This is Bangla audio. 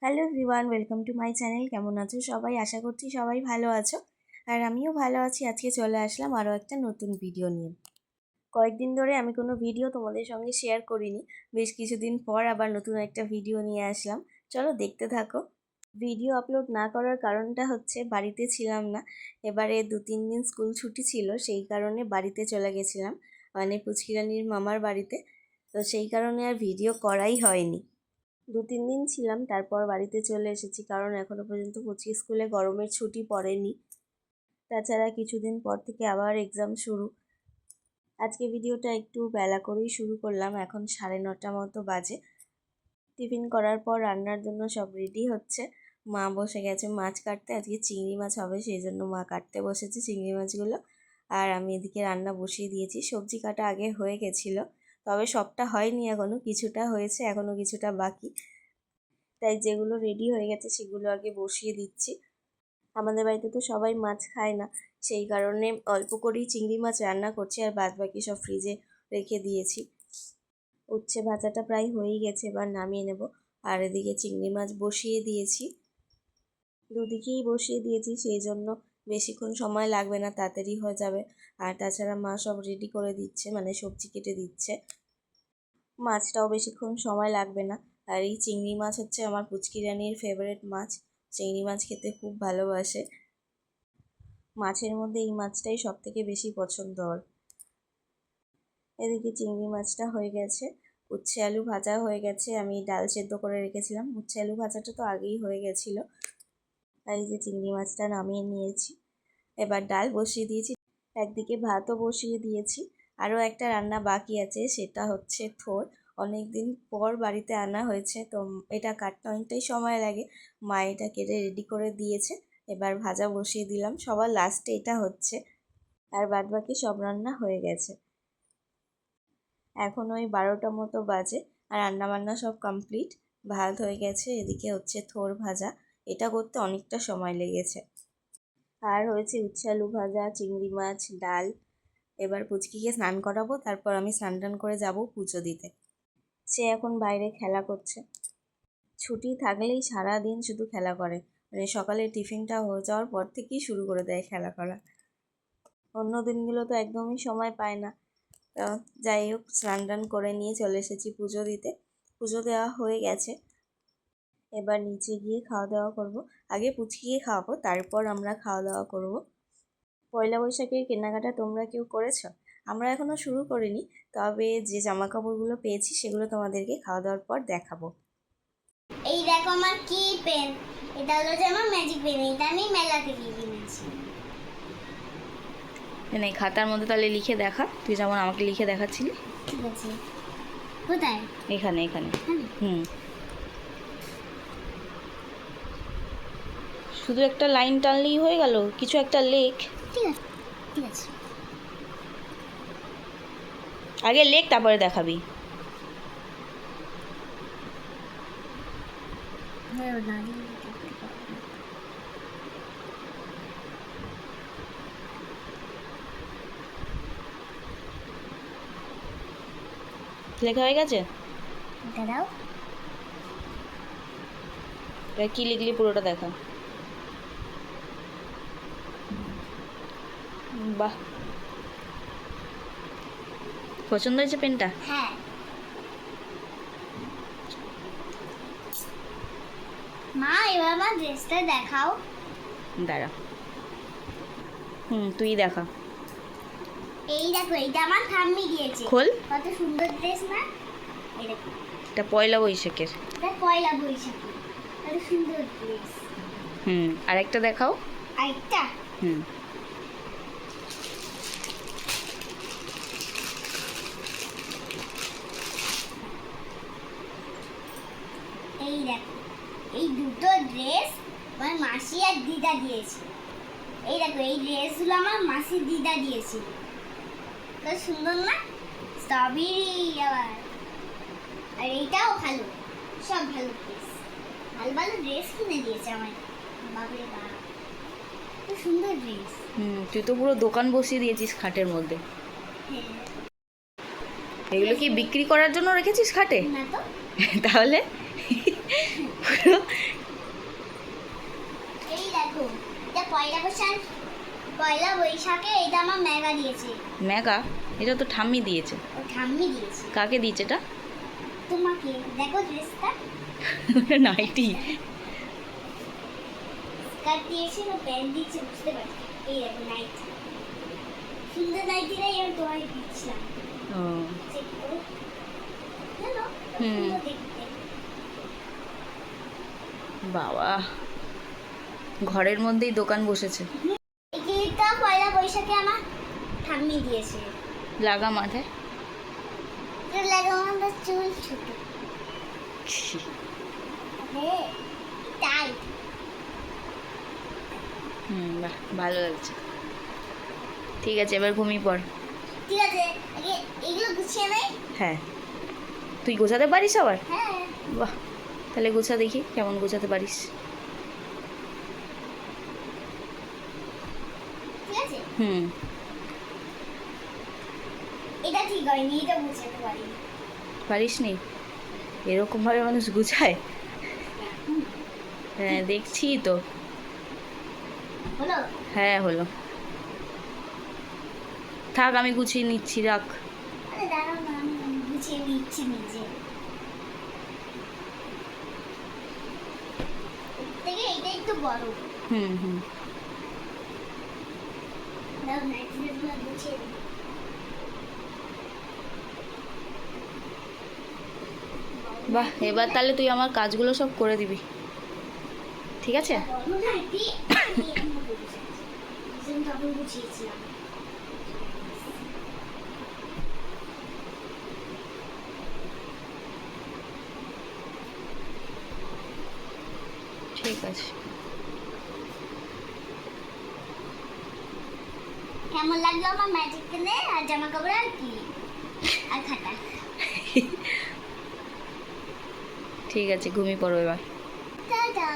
Hello everyone, welcome to my channel. কেমন আছো সবাই? আশা করছি সবাই ভালো আছো, আর আমিও ভালো আছি। আজকে চলে আসলাম আরও একটা নতুন ভিডিও নিয়ে। কয়েকদিন ধরে আমি কোনো ভিডিও তোমাদের সঙ্গে শেয়ার করিনি, বেশ কিছুদিন পর আবার নতুন একটা ভিডিও নিয়ে আসলাম। চলো দেখতে থাকো। ভিডিও আপলোড না করার কারণটা হচ্ছে বাড়িতে ছিলাম না। এবারে 2-3 দিন স্কুল ছুটি ছিল, সেই কারণে বাড়িতে চলে গেছিলাম, মানে পুচকিরানির মামার বাড়িতে। তো সেই কারণে আর ভিডিও করাই হয়নি। 2-3 দিন ছিলাম, তারপর বাড়িতে চলে এসেছি, কারণ এখনো পর্যন্ত পুচকি স্কুলে গরমের ছুটি পড়েনি। তাছাড়া কিছুদিন পর থেকে আবার এক্সাম শুরু। আজকে ভিডিওটা একটু বেলা করেই শুরু করলাম, এখন 9:30 মতো বাজে। টিফিন করার পর রান্নার জন্য সব রেডি হচ্ছে। মা বসে গেছে মাছ কাটতে, আজকে চিংড়ি মাছ হবে, সেই জন্য মা কাটতে বসেছে চিংড়ি মাছগুলো। আর আমি এদিকে রান্না বসিয়ে দিয়েছি। সবজি কাটা আগে হয়ে গেছিলো, তবে সবটা হয়নি, এখনও কিছুটা হয়েছে, এখনও কিছুটা বাকি। তাই যেগুলো রেডি হয়ে গেছে সেগুলো আগে বসিয়ে দিচ্ছি। আমাদের বাড়িতে তো সবাই মাছ খায় না, সেই কারণে অল্প করেই চিংড়ি মাছ রান্না করছি, আর বাদ বাকি সব ফ্রিজে রেখে দিয়েছি। উচ্ছে ভাজাটা প্রায় হয়েই গেছে, এবার নামিয়ে নেব। আর এদিকে চিংড়ি মাছ বসিয়ে দিয়েছি, দুদিকেই বসিয়ে দিয়েছি, সেই জন্য বেশিক্ষণ সময় লাগবে না, তাড়াতাড়ি হয়ে যাবে। আর তাছাড়া মা সব রেডি করে দিচ্ছে, মানে সবজি কেটে দিচ্ছে। মাছটাও বেশিক্ষণ সময় লাগবে না। আর এই চিংড়ি মাছ হচ্ছে আমার পুচকিরানির ফেভারিট মাছ, চিংড়ি মাছ খেতে খুব ভালোবাসে। মাছের মধ্যে এই মাছটাই সব থেকে বেশি পছন্দ ওর। এদিকে চিংড়ি মাছটা হয়ে গেছে, উচ্ছে আলু ভাজা হয়ে গেছে, আমি ডাল সেদ্ধ করে রেখেছিলাম। উচ্ছে আলু ভাজাটা তো আগেই হয়ে গেছিলো। আর এই যে চিংড়ি মাছটা নামিয়ে নিয়েছি, এবার ডাল বসিয়ে দিয়েছি, একদিকে ভাতও বসিয়ে দিয়েছি। আরও একটা রান্না বাকি আছে, সেটা হচ্ছে থোড়। অনেক দিন পর বাড়িতে আনা হয়েছে, তো এটা কাটতে অনেকটাই সময় লাগে। মা এটা কেটে রেডি করে দিয়েছে, এবার ভাজা বসিয়ে দিলাম। সবার লাস্টে এটা হচ্ছে, আর বাদ বাকি সব রান্না হয়ে গেছে। এখন ওই 12টা মতো বাজে, আর রান্নাবান্না সব কমপ্লিট। ভাত হয়ে গেছে, এদিকে হচ্ছে থোড় ভাজা, এটা করতে অনেকটা সময় লেগেছে। আর হয়েছে উচ্ছে আলু ভাজা, চিংড়ি মাছ, ডাল। এবার পুচকিকে স্নান করাবো, তারপর আমি স্নান টান করে যাব পুজো দিতে। সে এখন বাইরে খেলা করছে। ছুটি থাকলেই সারাদিন শুধু খেলা করে, মানে সকালে টিফিনটা হয়ে যাওয়ার পর থেকেই শুরু করে দেয় খেলা করা। অন্য দিনগুলো তো একদমই সময় পায় না। তো যাই হোক, স্নান টান করে নিয়ে চলে এসেছি পুজো দিতে। পুজো দেওয়া হয়ে গেছে, এবার নিচে গিয়ে খাওয়া দাওয়া করব। আগে পুচকিকে খাওয়াবো, তারপর আমরা খাওয়া দাওয়া করব। পয়লা বৈশাখের কেনাকাটা তোমরা কেউ করেছো? আমরা এখনও শুরু করিনি, তবে যে জামা কাপড়গুলো পেয়েছি সেগুলো তোমাদেরকে খাওয়া দাওয়ার পর দেখাবো। এই দেখো আমার কি পেন, এটা হলো যে আমার ম্যাজিক পেন, এটা আমি মেলা থেকে কিনেছি। এই খাতার মধ্যে তাহলে লিখে দেখা, তুই যেমন আমাকে লিখে দেখাচ্ছিলি। ঠিক আছে, কোথায়? এখানে এখানে। হুম, শুধু একটা লাইন টানলেই হয়ে গেল, কিছু একটা লেখ। ঠিক আছে ঠিক আছে, আগে লেখ তারপরে দেখাবি। লেখা হয়ে গেছে? দাঁড়াও, কি লিখলি পুরোটা দেখা। বাহ, পছন্দ হয়েছে পেনটা? হ্যাঁ। মা এবার আমার ড্রেসটা দেখাও। দাঁড়া, তুই দেখা। এই দেখো, এইটা আমার ঠাম্মি দিয়েছে। খোল। কত সুন্দর ড্রেস না? এই দেখো, এটা পয়লা বৈশাখের। এটা পয়লা বৈশাখী, কত সুন্দর ড্রেস। আরেকটা দেখাও। আরেকটা, এই দেখো, এই দুটো ড্রেস আমার মাসি আর দিদা দিয়েছে। এই দেখো, এই ড্রেসগুলো আমার মাসি দিদা দিয়েছিল। কত সুন্দর না? স্ট্রবেরি আবার, আর এইটাও ভালো, সব ভালো ড্রেস, ভালো ভালো ড্রেস কিনে দিয়েছে আমার। বাপরে বাপ, কত সুন্দর ড্রেস। তুই তো পুরো দোকান বসিয়ে দিয়েছিস খাটের মধ্যে। হ্যাঁ। এগুলো কি বিক্রি করার জন্য রেখেছিস খাটে? না তো। তাহলে এই দেখো, এটা পয়লা বৈশাখে এটা আমার মেগা দিয়েছে। মেগা? এটা তো ঠাম্মি দিয়েছে। ও ঠাম্মি দিয়েছে। কাকে দিয়েছে এটা? তোমাকে। দেখো ড্রেসটা। নাইটি। স্কার্ট দিয়েছে না প্যান্ট দিয়েছে বুঝতে পারছি। এই দেখো নাইটি। সুন্দর নাইটিটাই আমি তোমায় দিচ্ছিলাম। ও চেক করো। জানো? হুম। সুন্দর দেখতে। বাবা, ঘরের মধ্যেই দোকান বসেছে। এটা পয়লা বৈশাখে আমার ঠাম্মি দিয়েছে। লাগা মাথায়। এটা লাগানো আমার চুল ছোট। হ্যাঁ, টাইট। বাহ, ভালো লাগছে। ঠিক আছে, এবার ঘুমিয়ে পড়। ঠিক আছে, আগে এগুলো গুছিয়ে নেই। হ্যাঁ, তুই গোছাতে পারিস আবার? হ্যাঁ। বাহ, তাহলে গোছা দেখি কেমন গোছাতে পারিস। ঠিক আছে। হুম। এটা ঠিক হয়নি, এটা গুছাতে পারি। পারিস নি? এরকমভাবে মানুষ গুছায়? হ্যাঁ, দেখছি তো। হলো? হ্যাঁ, হলো। থাক, আমি গুছিয়ে নিচ্ছি, রাখ। আরে দাঁড়াও না, আমি গুছিয়ে নিচ্ছি নিজে। থেকে এটা একটু বড়। হুম হুম। দাও নাইট্রেটগুলো গুছিয়ে দিই। বাহ, এবার তাহলে তুই আমার কাজগুলো সব করে দিবি, ঠিক আছে? বড় নাইটি আমি এমন গুছিয়েছি। সেদিন তখন গুছিয়েছিলাম। ঠিক আছে। কেমন লাগলো আমার ম্যাজিক কিনে আর জামা কাপড় আর কি আর খাতা। ঠিক আছে, ঘুমিয়ে পড়ো এবার। টাটা।